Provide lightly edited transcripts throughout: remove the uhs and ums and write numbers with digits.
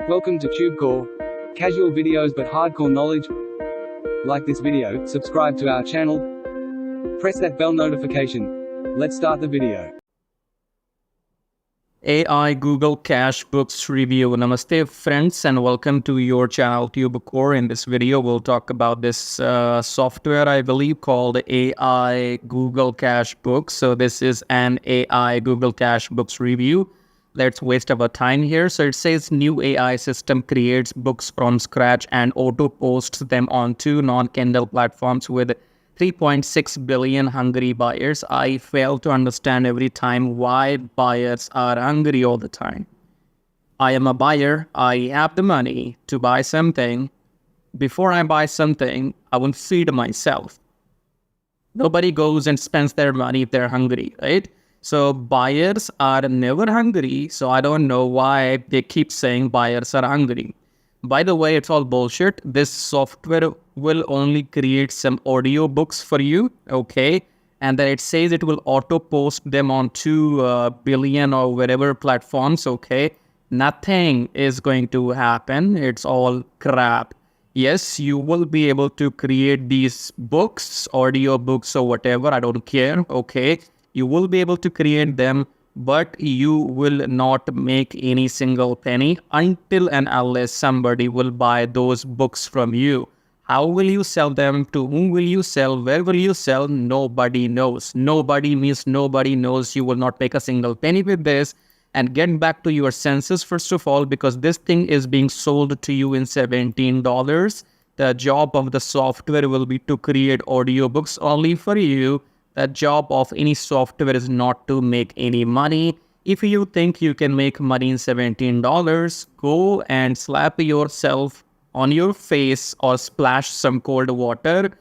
Welcome to TubeCore. Casual videos but hardcore knowledge. Like this video, subscribe to our channel, press that bell notification. Let's start the video. AI Google Cache Books Review. Namaste friends and welcome to your channel TubeCore. In this video we'll talk about this software I believe called AI Google Cache Books. So this is an AI Google Cache Books review. Let's waste our time here. So it says new AI system creates books from scratch and auto posts them on two non-Kindle platforms with 3.6 billion hungry buyers. I fail to understand every time why buyers are hungry all the time. I am a buyer. I have the money to buy something. Before I buy something, I will feed myself. Nobody goes and spends their money if they're hungry, right? So buyers are never hungry. So I don't know why they keep saying buyers are hungry. By the way, it's all bullshit. This software will only create some audio books for you, okay? And then it says it will auto post them on 2 billion or whatever platforms, okay? Nothing is going to happen. It's all crap. Yes, you will be able to create these books, audio books or whatever. I don't care, okay? You will be able to create them, but you will not make any single penny until and unless somebody will buy those books from you. How will you sell them? To whom will you sell? Where will you sell? Nobody knows. Nobody means nobody knows. You will not make a single penny with this. And get back to your senses first of all, because this thing is being sold to you in $17. The job of the software will be to create audiobooks only for you. The job of any software is not to make any money. If you think you can make money in $17, go and slap yourself on your face or splash some cold water.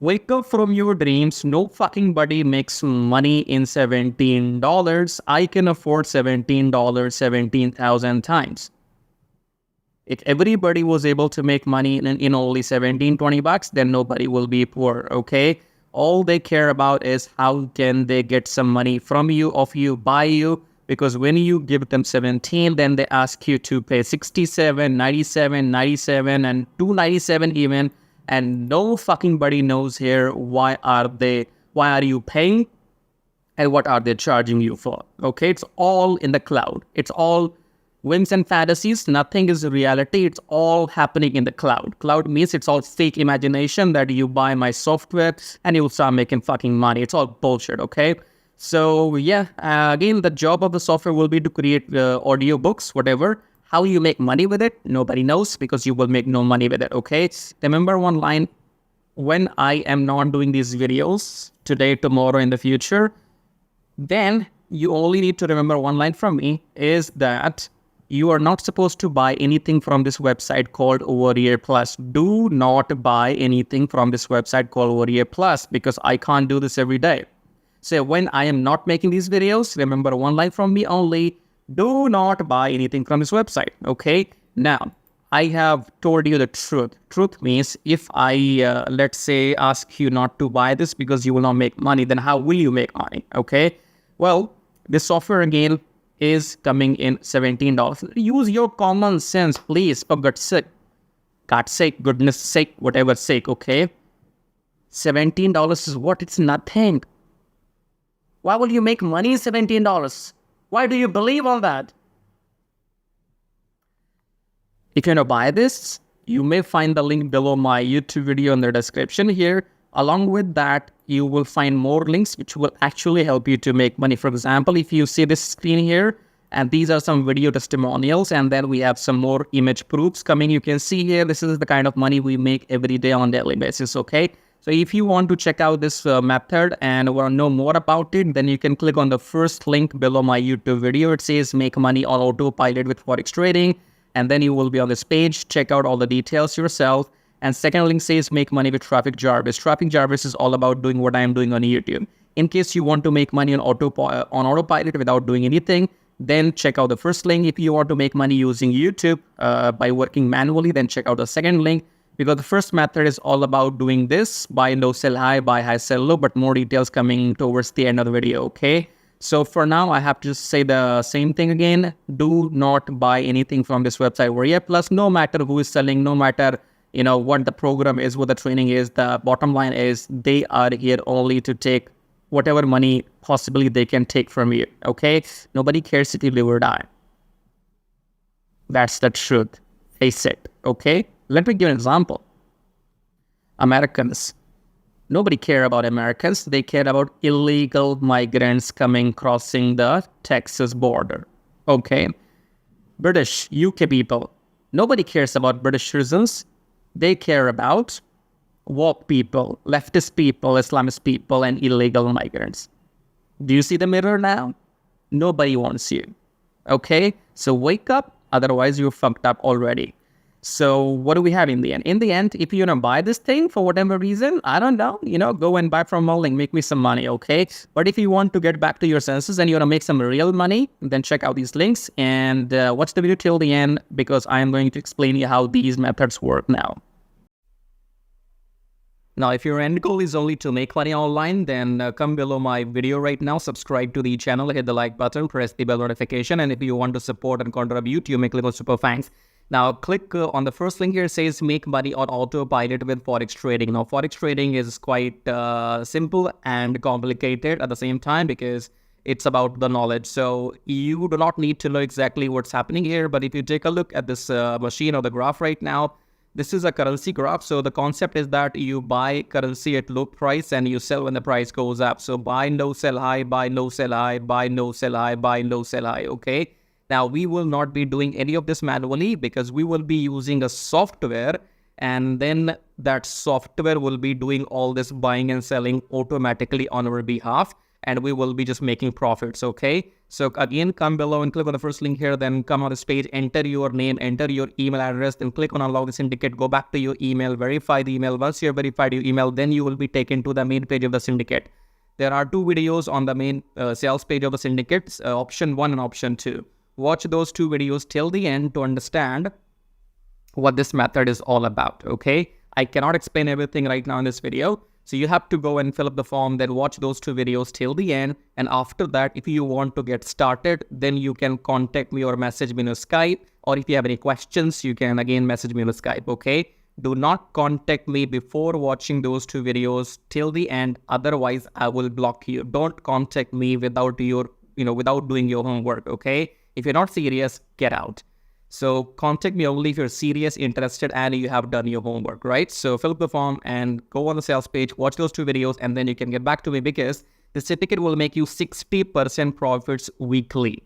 Wake up from your dreams. No fucking body makes money in $17. I can afford $17 17,000 times. If everybody was able to make money in only 17, 20 bucks, then nobody will be poor, okay? All they care about is how can they get some money from you, of you, by you. Because when you give them 17, then they ask you to pay 67, 97, 97, and 297 even. And no fucking body knows here why are you paying and what are they charging you for. Okay, it's all in the cloud. It's all whims and fantasies. Nothing is reality. It's all happening in the cloud. Cloud means it's all fake imagination that you buy my software and you'll start making fucking money. It's all bullshit, okay? So yeah, again, the job of the software will be to create audio books, whatever. How you make money with it, nobody knows because you will make no money with it, okay? Remember one line, when I am not doing these videos today, tomorrow, in the future, then you only need to remember one line from me is that you are not supposed to buy anything from this website called Warrior Plus. Do not buy anything from this website called Warrior Plus because I can't do this every day. So when I am not making these videos, remember one line from me only, do not buy anything from this website, okay? Now, I have told you the truth. Truth means if I, let's say, ask you not to buy this because you will not make money, then how will you make money, okay? Well, this software again is coming in $17. Use your common sense, please, for God's sake, goodness sake, whatever sake, okay? $17 is what? It's nothing. Why will you make money $17? Why do you believe all that? If you want to buy this, you may find the link below my YouTube video in the description here. Along with that, you will find more links which will actually help you to make money. For example, if you see this screen here, and these are some video testimonials, and then we have some more image proofs coming. You can see here, this is the kind of money we make every day on a daily basis, okay? So if you want to check out this method and want to know more about it, then you can click on the first link below my YouTube video. It says make money on autopilot with Forex trading. And then you will be on this page. Check out all the details yourself. And second link says make money with Traffic Jarvis. Traffic Jarvis is all about doing what I am doing on YouTube. In case you want to make money on autopilot without doing anything, then check out the first link. If you want to make money using YouTube by working manually, then check out the second link. Because the first method is all about doing this, buy low, sell high, sell low, but more details coming towards the end of the video, okay? So for now, I have to just say the same thing again. Do not buy anything from this website over here. Plus, no matter who is selling, no matter what the program is, what the training is, the bottom line is they are here only to take whatever money possibly they can take from you. Okay? Nobody cares if you live or die. That's the truth. Face it. Okay? Let me give an example. Americans. Nobody care about Americans. They care about illegal migrants crossing the Texas border. Okay. British, UK people. Nobody cares about British citizens. They care about woke people, leftist people, Islamist people, and illegal migrants. Do you see the mirror now? Nobody wants you. Okay. So wake up. Otherwise, you're fucked up already. So what do we have in the end? In the end, if you want to buy this thing for whatever reason, I don't know, go and buy from Mulling, make me some money, okay? But if you want to get back to your senses and you want to make some real money, then check out these links and watch the video till the end because I am going to explain you how these methods work now. Now, if your end goal is only to make money online, then come below my video right now, subscribe to the channel, hit the like button, press the bell notification, and if you want to support and contribute, you make little super thanks. Now, click on the first link here. It says make money on autopilot with Forex trading. Now, Forex trading is quite simple and complicated at the same time because it's about the knowledge. So you do not need to know exactly what's happening here. But if you take a look at this machine or the graph right now, this is a currency graph. So the concept is that you buy currency at low price and you sell when the price goes up. So buy low, sell high, buy low, sell high, buy low, sell high, buy low, sell high. Okay. Now, we will not be doing any of this manually because we will be using a software and then that software will be doing all this buying and selling automatically on our behalf and we will be just making profits, okay? So again, come below and click on the first link here, then come on this page, enter your name, enter your email address, then click on unlock the syndicate, go back to your email, verify the email. Once you've verified your email, then you will be taken to the main page of the syndicate. There are two videos on the main sales page of the syndicate, option 1 and option 2. Watch those two videos till the end to understand what this method is all about, okay? I cannot explain everything right now in this video. So you have to go and fill up the form, then watch those two videos till the end. And after that, if you want to get started, then you can contact me or message me on Skype. Or if you have any questions, you can again message me on Skype, okay? Do not contact me before watching those two videos till the end. Otherwise, I will block you. Don't contact me without without doing your homework, okay? If you're not serious, get out. So contact me only if you're serious, interested, and you have done your homework, right? So fill up the form and go on the sales page, watch those two videos, and then you can get back to me because the certificate will make you 60% profits weekly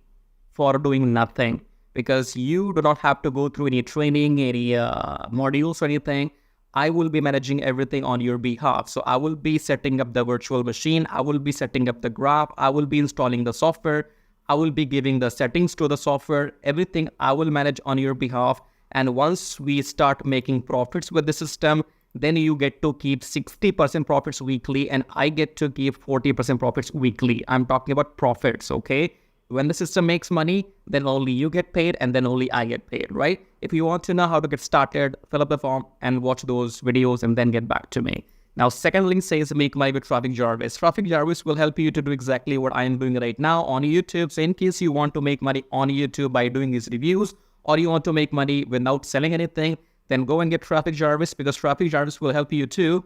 for doing nothing because you do not have to go through any training, any modules or anything. I will be managing everything on your behalf. So I will be setting up the virtual machine. I will be setting up the graph. I will be installing the software. I will be giving the settings to the software, everything I will manage on your behalf. And once we start making profits with the system, then you get to keep 60% profits weekly and I get to keep 40% profits weekly. I'm talking about profits, okay? When the system makes money, then only you get paid and then only I get paid, right? If you want to know how to get started, fill up the form and watch those videos and then get back to me. Now, second link says make money with Traffic Jarvis. Traffic Jarvis will help you to do exactly what I am doing right now on YouTube. So in case you want to make money on YouTube by doing these reviews or you want to make money without selling anything, then go and get Traffic Jarvis because Traffic Jarvis will help you to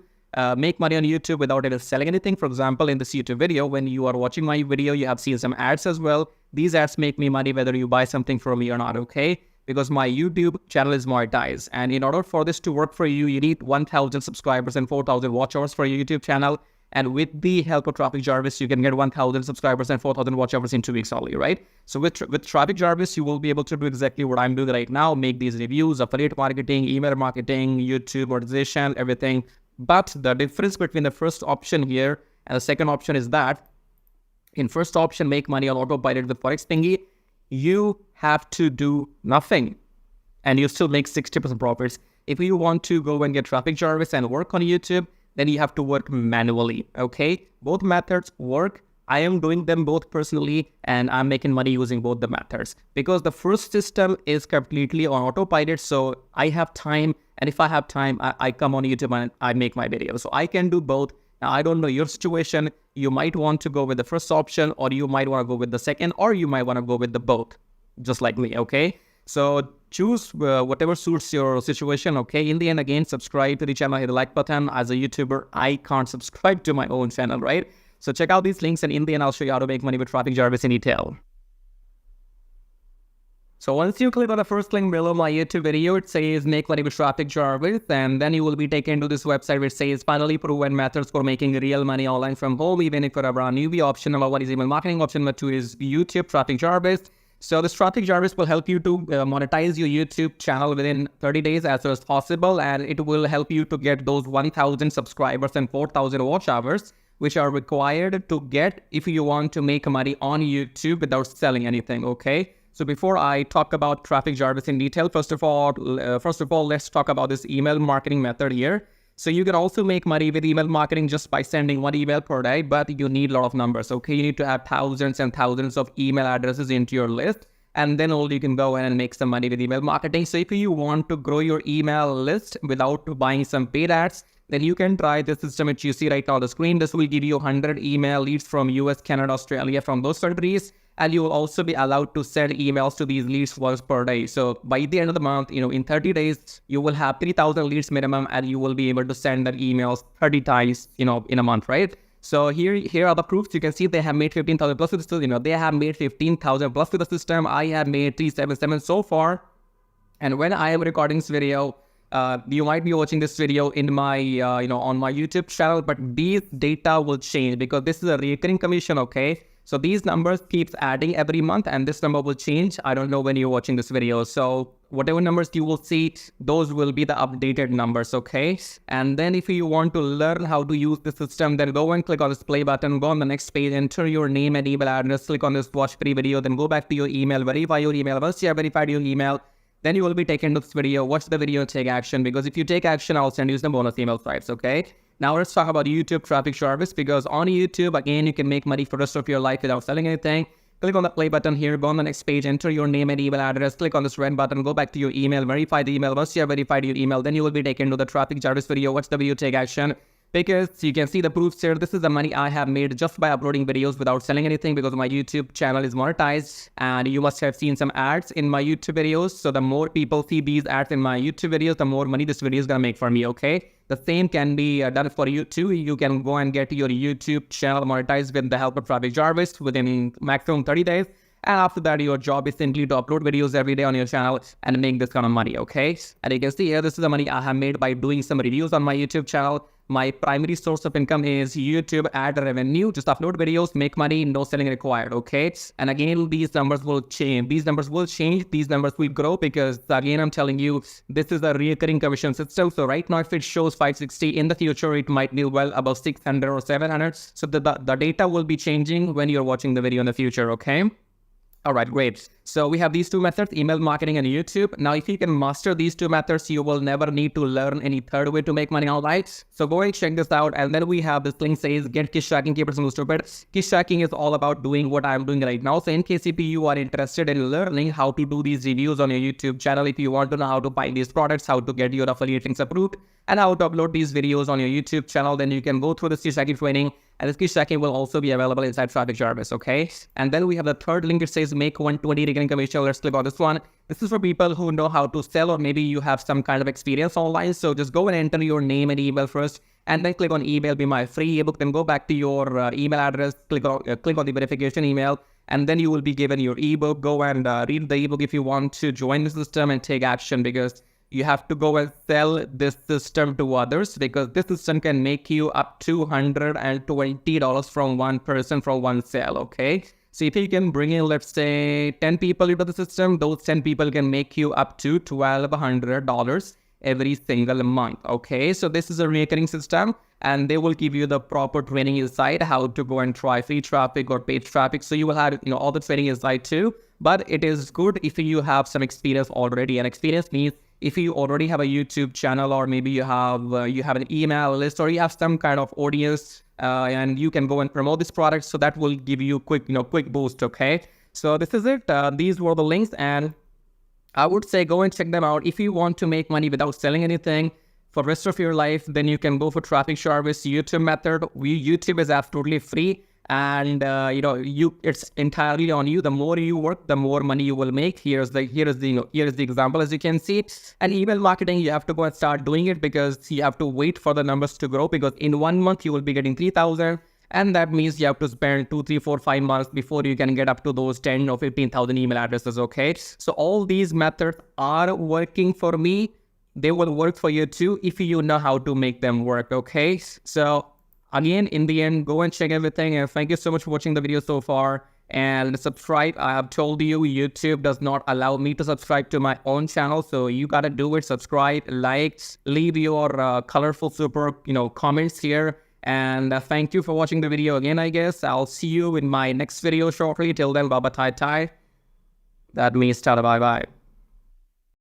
make money on YouTube without even selling anything. For example, in this YouTube video, when you are watching my video, you have seen some ads as well. These ads make me money whether you buy something from me or not, okay? Because my YouTube channel is monetized. And in order for this to work for you, you need 1,000 subscribers and 4,000 watch hours for your YouTube channel. And with the help of Traffic Jarvis, you can get 1,000 subscribers and 4,000 watch hours in 2 weeks only, right? So with Traffic Jarvis, you will be able to do exactly what I'm doing right now, make these reviews, affiliate marketing, email marketing, YouTube monetization, everything. But the difference between the first option here and the second option is that in first option, make money on autopilot with Forex thingy, you have to do nothing and you still make 60% profits. If you want to go and get Traffic Jarvis and work on YouTube, then you have to work manually, okay? Both methods work. I am doing them both personally and I'm making money using both the methods because the first system is completely on autopilot. So I have time, and if I have time, I come on YouTube and I make my videos. So I can do both. Now, I don't know your situation. You might want to go with the first option, or you might want to go with the second, or you might want to go with the both, just like me, okay? So choose whatever suits your situation, okay? In the end, again, subscribe to the channel, hit the like button. As a YouTuber, I can't subscribe to my own channel, right? So check out these links, and in the end, I'll show you how to make money with Traffic Jarvis in detail. So once you click on the first link below my YouTube video, it says make money with Traffic Jarvis, and then you will be taken to this website which says finally proven methods for making real money online from home, even if you're a brand newbie. Option number 1 is email marketing. Option number 2 is YouTube Traffic Jarvis. So this Traffic Jarvis will help you to monetize your YouTube channel within 30 days as soon as possible, and it will help you to get those 1,000 subscribers and 4,000 watch hours, which are required to get if you want to make money on YouTube without selling anything, okay? So before I talk about Traffic Jarvis in detail, first of all, let's talk about this email marketing method here. So you can also make money with email marketing just by sending 1 email per day, but you need a lot of numbers, okay? You need to have thousands and thousands of email addresses into your list, and then only you can go in and make some money with email marketing. So if you want to grow your email list without buying some paid ads, then you can try this system which you see right now on the screen. This will give you 100 email leads from US, Canada, Australia, from those countries. And you will also be allowed to send emails to these leads once per day. So by the end of the month, in 30 days, you will have 3,000 leads minimum, and you will be able to send that emails 30 times, in a month, right? So here are the proofs. You can see they have made 15,000 plus with the system. They have made 15,000 plus with the system. I have made 377 so far. And when I am recording this video, you might be watching this video in my, on my YouTube channel, but these data will change because this is a recurring commission, okay? So these numbers keeps adding every month, and this number will change. I don't know when you're watching this video. So whatever numbers you will see, those will be the updated numbers, okay? And then if you want to learn how to use the system, then go and click on this play button, go on the next page, enter your name and email address, click on this watch free video, then go back to your email, verify your email. Once you have verified your email, then you will be taken to this video. Watch the video and take action, because if you take action, I'll send you some bonus email stripes, okay? Now let's talk about YouTube Traffic Jarvis, because on YouTube, again, you can make money for the rest of your life without selling anything. Click on the play button here, go on the next page, enter your name and email address, click on this red button, go back to your email, verify the email. Once you have verified your email, then you will be taken to the Traffic Jarvis video. Watch the video, take action. Because you can see the proofs here. This is the money I have made just by uploading videos without selling anything, because my YouTube channel is monetized, and you must have seen some ads in my YouTube videos. So the more people see these ads in my YouTube videos, the more money this video is gonna make for me, okay? The same can be done for you too. You can go and get your YouTube channel monetized with the help of Traffic Jarvis within maximum 30 days. And after that, your job is simply to upload videos every day on your channel and make this kind of money, okay? And you can see here, this is the money I have made by doing some reviews on my YouTube channel. My primary source of income is YouTube ad revenue. Just upload videos, make money, no selling required, okay? And again, these numbers will change. These numbers will change. These numbers will grow, because again, I'm telling you, this is a recurring commission system. So right now, if it shows 560, in the future, it might be well above 600 or 700. So the data will be changing when you're watching the video in the future, okay? All right, great. So we have these two methods, email marketing and YouTube. Now, if you can master these two methods, you will never need to learn any third way to make money online. So go and check this out. And then we have this link says, get Kish Tracking, keep it simple, stupid. Kish Tracking is all about doing what I'm doing right now. So in case if you are interested in learning how to do these reviews on your YouTube channel, if you want to know how to buy these products, how to get your affiliate links approved, and how to upload these videos on your YouTube channel, then you can go through this Kish Tracking training. And this Kish Tracking will also be available inside Traffic Jarvis, okay? And then we have the third link. It says make 120 recurring commission. Let's click on this one. This is for people who know how to sell, or maybe you have some kind of experience online. So just go and enter your name and email first, and then click on email, be my free ebook. Then go back to your email address, click on the verification email, and then you will be given your ebook. Go and read the ebook if you want to join the system and take action, because you have to go and sell this system to others, because this system can make you up to $220 from one person from one sale, okay? So if you can bring in, let's say, 10 people into the system, those 10 people can make you up to $1,200 every single month, okay? So this is a recurring system, and they will give you the proper training inside how to go and try free traffic or paid traffic. So you will have, all the training inside too, but it is good if you have some experience already. And experience means if you already have a YouTube channel, or maybe you have an email list, or you have some kind of audience, and you can go and promote this product. So that will give you quick boost, okay? So this is it. These were the links, and I would say go and check them out. If you want to make money without selling anything, for rest of your life, then you can go for traffic service YouTube method. YouTube is absolutely free, and it's entirely on you. The more you work, the more money you will make. Here's the example, as you can see. And email marketing, you have to go and start doing it, because you have to wait for the numbers to grow, because in 1 month you will be getting 3,000. And that means you have to spend 2, 3, 4, 5 months before you can get up to those 10 or 15,000 email addresses. Okay. So all these methods are working for me. They will work for you too, if you know how to make them work. Okay. So again, in the end, go and check everything. And thank you so much for watching the video so far. And subscribe. I have told you, YouTube does not allow me to subscribe to my own channel. So you got to do it. Subscribe, like, leave your colorful, super, comments here. And thank you for watching the video again, I guess. I'll see you in my next video shortly. Till then, bye-bye, tai-tai. That means tada, bye-bye.